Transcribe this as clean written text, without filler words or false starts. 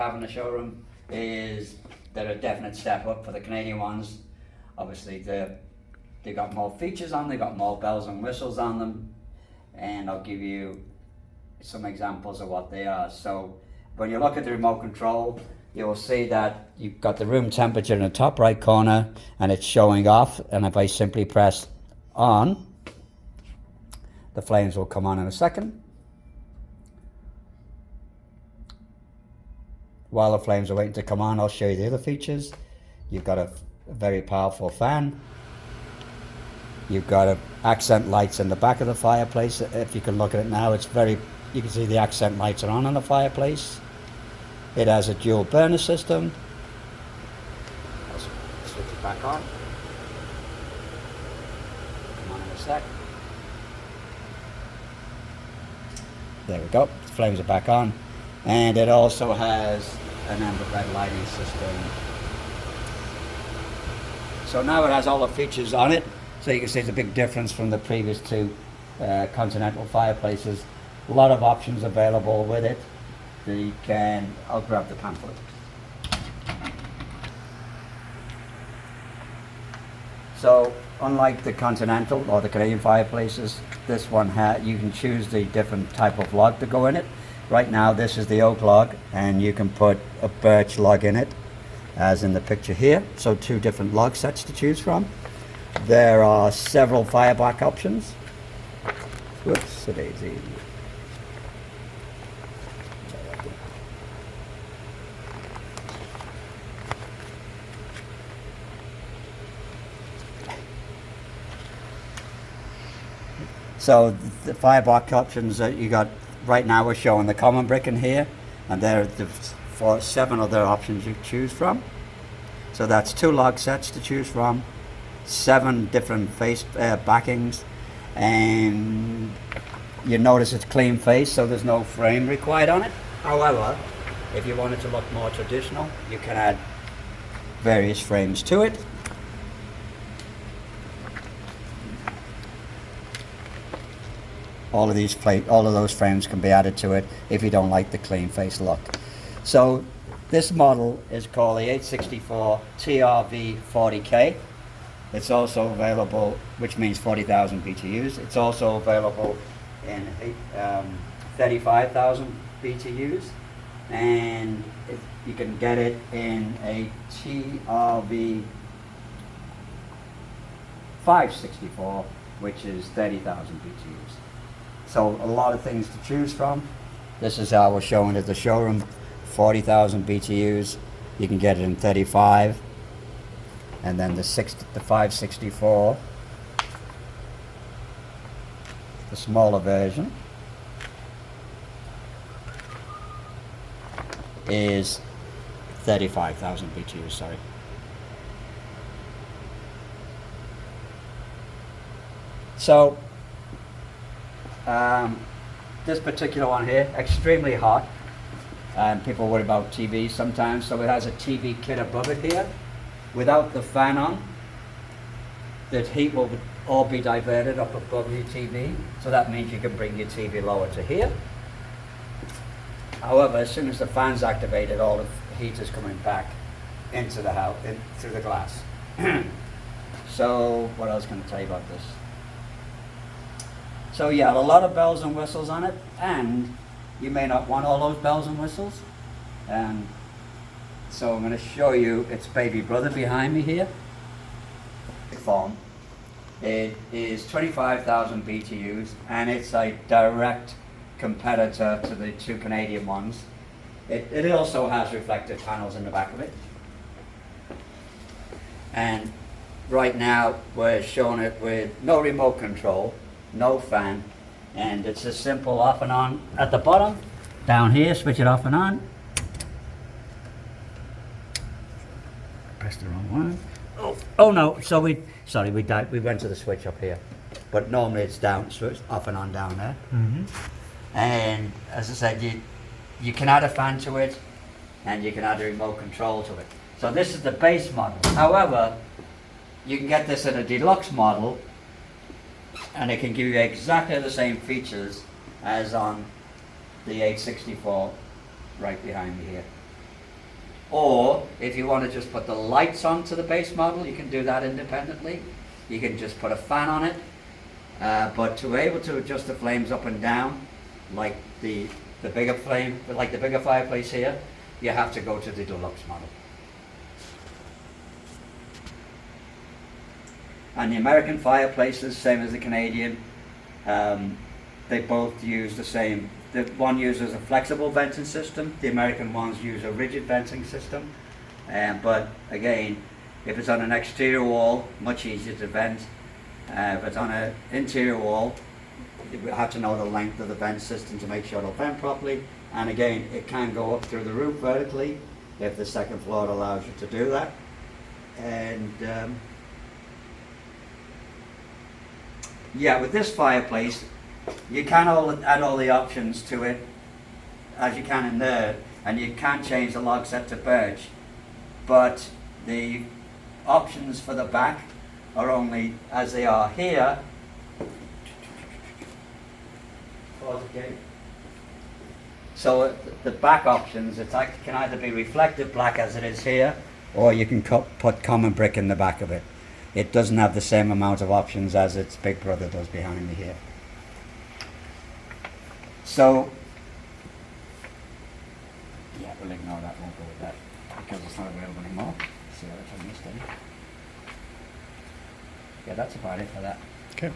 have in the showroom is they're a definite step up for the Canadian ones. Obviously they got more features on, they got more bells and whistles on them, and I'll give you some examples of what they are. So when you look at the remote control, you will see that you've got the room temperature in the top right corner and it's showing off, and if I simply press on, the flames will come on in a second. While the flames are waiting to come on, I'll show you the other features. You've got a very powerful fan. You've got accent lights in the back of the fireplace. If you can look at it now, it's very, you can see the accent lights are on in the fireplace. It has a dual burner system. I'll switch it back on. Come on in a sec. There we go, the flames are back on. And it also has an amber red lighting system. So now it has all the features on it. So you can see it's a big difference from the previous two Continental fireplaces. A lot of options available with it. You can, I'll grab the pamphlet. So unlike the Continental or the Canadian fireplaces, this one you can choose the different type of log to go in it. Right now this is the oak log, and you can put a birch log in it, as in the picture here. So two different log sets to choose from. There are several fireback options. Whoops, a daisy. So the fireback options that you got right now, we're showing the common brick in here, and there are 7 other options you choose from. So that's 2 log sets to choose from, 7 different face backings, and you notice it's clean face, so there's no frame required on it. However, if you want it to look more traditional, you can add various frames to it. All of those frames can be added to it if you don't like the clean face look. So this model is called the 864TRV40K. It's also available, which means 40,000 BTUs. It's also available in 35,000 BTUs, and you can get it in a TRV 564, which is 30,000 BTUs. So a lot of things to choose from. This is how we're showing it at the showroom. 40,000 BTUs. You can get it in 35, and then the 564, the smaller version, is 35,000 BTUs. Sorry. So this particular one here, extremely hot, and people worry about TV sometimes, so it has a TV kit above it here. Without the fan on, the heat will all be diverted up above your TV, so that means you can bring your TV lower to here. However, as soon as the fan's activated, all the heat is coming back into the house, through the glass. So what else can I tell you about this? So yeah, a lot of bells and whistles on it, and you may not want all those bells and whistles. And so I'm going to show you its baby brother behind me here. It is 25,000 BTUs, and it's a direct competitor to the 2 Canadian ones. It also has reflective panels in the back of it. And right now we're showing it with no remote control, no fan, and it's a simple off and on at the bottom. Down here, switch it off and on. Press the wrong one. Oh no, so we went to the switch up here. But normally it's down, switch off and on down there. Mm-hmm. And as I said, you can add a fan to it, and you can add a remote control to it. So this is the base model. However, you can get this in a deluxe model, and it can give you exactly the same features as on the 864 right behind me here. Or if you want to just put the lights onto the base model, you can do that independently. You can just put a fan on it. But to be able to adjust the flames up and down, like the bigger flame, like the bigger fireplace here, you have to go to the deluxe model. And the American fireplaces, same as the Canadian, they both use the same. The one uses a flexible venting system, the American ones use a rigid venting system. But again, if it's on an exterior wall, much easier to vent. If it's on an interior wall, you have to know the length of the vent system to make sure it'll vent properly. And again, it can go up through the roof vertically if the second floor allows you to do that. And yeah, with this fireplace, you can add all the options to it as you can in there, and you can change the log set to birch, but the options for the back are only as they are here. So the back options, it can either be reflective black as it is here, or you can put common brick in the back of it. It doesn't have the same amount of options as its big brother does behind me here. So, yeah, we'll ignore that, won't go with that, because it's not available anymore. See how I missed any. Yeah, that's about it for that. Okay.